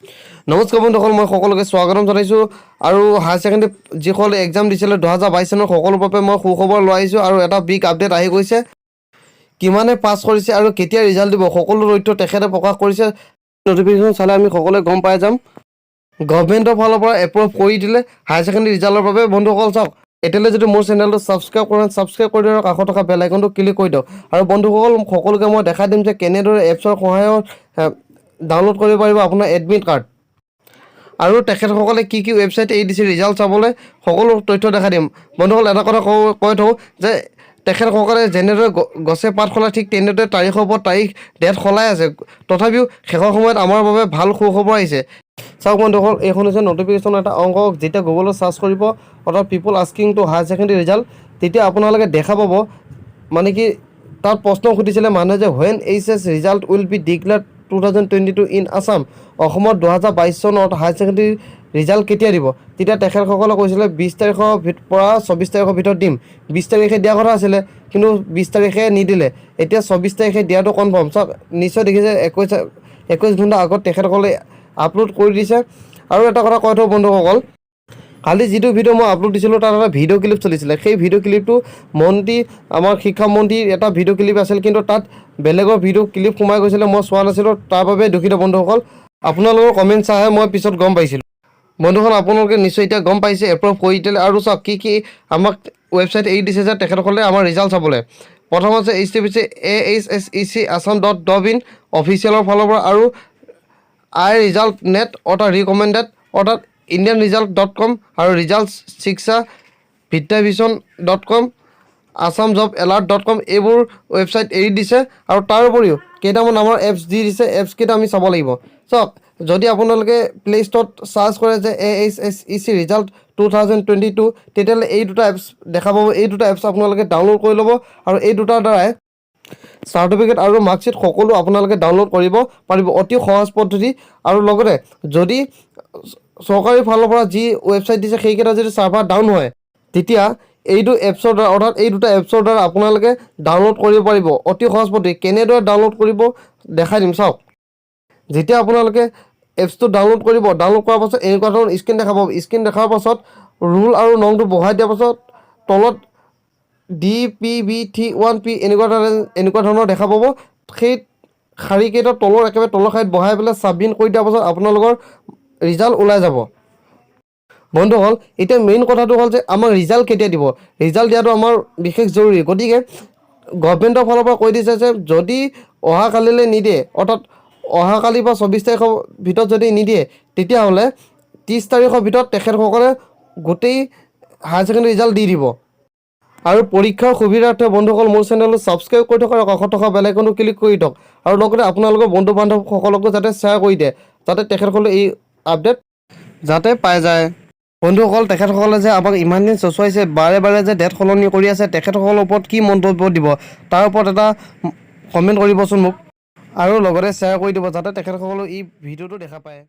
নমস্কাৰ বন্ধুসকল, মই সকলোকে স্বাগতম জনাইছোঁ আৰু হায়াৰ ছেকেণ্ডেৰী যিসকলে এক্সাম দিছিলে 2022 চনৰ সকলোৰ বাবে মই সুখবৰ লৈ আহিছোঁ আৰু এটা বিগ আপডেট আহি গৈছে। কিমানে পাছ কৰিছে আৰু কেতিয়া ৰিজাল্ট দিব সকলো তথ্য তেখেতে প্ৰকাশ কৰিছে। নটিফিকেশ্যন চালে আমি সকলোৱে গম পাই যাম। গভৰ্ণমেণ্টৰ ফালৰ পৰা এপ্ৰুভ কৰি দিলে হায়াৰ ছেকেণ্ডেৰী ৰিজাল্টৰ বাবে। বন্ধুসকল চাওক, এতিয়ালৈ যদি মোৰ চেনেলটো ছাবস্ক্ৰাইব কৰা ছাবস্ক্ৰাইব কৰি দিয়ক, কাষত থকা বেল আইকনটো ক্লিক কৰি দিয়ক। আৰু বন্ধুসকল সকলোকে মই দেখাই দিম যে কেনেদৰে এপছৰ সহায়ত ডাউনলোড কৰিব পাৰিব আপোনাৰ এডমিট কাৰ্ড আৰু তেখেতসকলে কি কি ৱেবছাইট এৰি দিছে ৰিজাল্ট চাবলৈ সকলো তথ্য দেখাই দিম। বন্ধুসকল এটা কথা কৈ থওঁ যে তেখেতসকলে যেনেদৰে গছে পাত সলাই ঠিক তেনেদৰে তাৰিখৰ ওপৰত তাৰিখ ডেট সলাই আছে, তথাপিও শেষৰ সময়ত আমাৰ বাবে ভাল সুখবৰ আহিছে। চাওক বন্ধুসকল, এইখন হৈছে নটিফিকেশ্যন এটা অংক। যেতিয়া গুগলত ছাৰ্চ কৰিব অৰ্থাৎ people asking to higher secondary result, তেতিয়া আপোনালোকে দেখা পাব মানে কি তাত প্ৰশ্ন সুধিছিলে মানুহে যে when HS result will be declared 2022 in Assam. অসমত 2022 চনত হায়াৰ ছেকেণ্ডেৰী ৰিজাল্ট কেতিয়া দিব? তেতিয়া তেখেতসকলে কৈছিলে 20 তাৰিখৰ পৰা 24 তাৰিখৰ ভিতৰত দিম। 20 তাৰিখে দিয়া কথা আছিলে, কিন্তু 20 তাৰিখে নিদিলে। এতিয়া 24 তাৰিখে দিয়াটো কনফাৰ্ম। চাওক নিশ্চয় দেখিছে 21 ঘণ্টা আগত তেখেতসকলে আপলোড কৰি দিছে। আৰু এটা কথা কৈ থওঁ বন্ধুসকল, কালি যিটো ভিডিঅ' মই আপলোড দিছিলোঁ তাত এটা ভিডিঅ' ক্লিপ চলিছিলে। সেই ভিডিঅ' ক্লিপটো আমাৰ শিক্ষামন্ত্ৰীৰ এটা ভিডিঅ' ক্লিপ আছিল, কিন্তু তাত বেলেগৰ ভিডিঅ' ক্লিপ সোমাই গৈছিলে, মই চোৱা নাছিলোঁ। তাৰ বাবে দুখিত বন্ধুসকল। আপোনালোকৰ কমেণ্ট চাইহে মই পিছত গম পাইছিলোঁ। বন্ধুসকল আপোনালোকে নিশ্চয় এতিয়া গম পাইছে এপ্ৰুভ কৰি দিলে। আৰু চাওক কি আমাক ৱেবছাইট এৰি দিছে যে তেখেতসকলে আমাৰ ৰিজাল্ট চাবলৈ। প্ৰথম আছে HTTPC AHSEC-assam.gov.in অফিচিয়েলৰ ফালৰ পৰা, আৰু iResult.net অৰ্থাৎ ৰিকমেণ্ডেড অৰ্থাৎ indianresult.com আৰু ৰিজাল্ট শিক্ষা vidyavison.com assamjobalert.com এইবোৰ ৱেবছাইট এৰি দিছে। আৰু তাৰ উপৰিও কেইটামান আমাৰ এপছ দি দিছে, এপছকেইটা আমি চাব লাগিব। চাওক, যদি আপোনালোকে প্লে ষ্ট'ৰত ছাৰ্চ কৰে যে AHSEC ৰিজাল্ট 2022, তেতিয়াহ'লে এই দুটা এপছ দেখা পাব। এই দুটা এপছ আপোনালোকে ডাউনলোড কৰি ল'ব আৰু এই দুটাৰ দ্বাৰাই চাৰ্টিফিকেট আৰু মাৰ্কশ্বিট সকলো আপোনালোকে ডাউনলোড কৰিব পাৰিব, অতি সহজ পদ্ধতি। আৰু লগতে যদি চৰকাৰী ফালৰ পৰা যি ৱেবছাইট দিছে সেইকেইটা যদি ছাৰ্ভাৰ ডাউন হয়, তেতিয়া এইটো এপছৰ দ্বাৰা অৰ্থাৎ এই দুটা এপছৰ দ্বাৰা আপোনালোকে ডাউনলোড কৰিব পাৰিব, অতি সহজ পদ্ধতি। কেনেদৰে ডাউনলোড কৰিব দেখাই দিম। চাওক, যেতিয়া আপোনালোকে এপছটো ডাউনলোড কৰিব, ডাউনলোড কৰাৰ পাছত এনেকুৱা ধৰণৰ স্ক্ৰীণ দেখা পাব। স্ক্ৰীণ দেখাৰ পাছত ৰুল আৰু নংটো বহাই দিয়াৰ পাছত তলত DPB31P এনেকুৱা ধৰণৰ দেখা পাব। সেই শাৰীকেইটাৰ তলৰ একেবাৰে তলৰ শাৰীত বহাই পেলাই ছাবমিট কৰি দিয়াৰ পাছত আপোনালোকৰ ৰিজাল্ট ওলাই যাব। বন্ধুসকল, এতিয়া মেইন কথাটো হ'ল যে আমাক ৰিজাল্ট কেতিয়া দিব? ৰিজাল্ট দিয়াটো আমাৰ বিশেষ জৰুৰী। গতিকে গভৰ্ণমেণ্টৰ ফালৰ পৰা কৈ দিছে যে যদি অহাকালিলৈ নিদিয়ে, অৰ্থাৎ অহাকালি বা 24 তাৰিখৰ ভিতৰত যদি নিদিয়ে, তেতিয়াহ'লে 30 তাৰিখৰ ভিতৰত তেখেতসকলে গোটেই হায়াৰ ছেকেণ্ডেৰী ৰিজাল্ট দি দিব। আৰু পৰীক্ষাৰ সুবিধাৰ্থে বন্ধুসকল মোৰ চেনেলটো ছাবস্ক্ৰাইব কৰি থওক আৰু কাষত থকা বেল আইকনটো ক্লিক কৰি থওক। আৰু লগতে আপোনালোকৰ বন্ধু বান্ধৱসকলকো যাতে শ্বেয়াৰ কৰি দিয়ে, যাতে তেখেতসকলে এই আপডেট যাতে পাই যায়। বন্ধুসকল, তেখেতসকলে যে আমাক ইমান দিন চচুৱাইছে, বাৰে বাৰে যে ডেট সলনি কৰি আছে, তেখেতসকলৰ ওপৰত কি মন্তব্য দিব তাৰ ওপৰত এটা কমেণ্ট কৰিবচোন মোক, আৰু লগতে শ্বেয়াৰ কৰি দিব যাতে তেখেতসকলেও এই ভিডিঅ'টো দেখা পায়।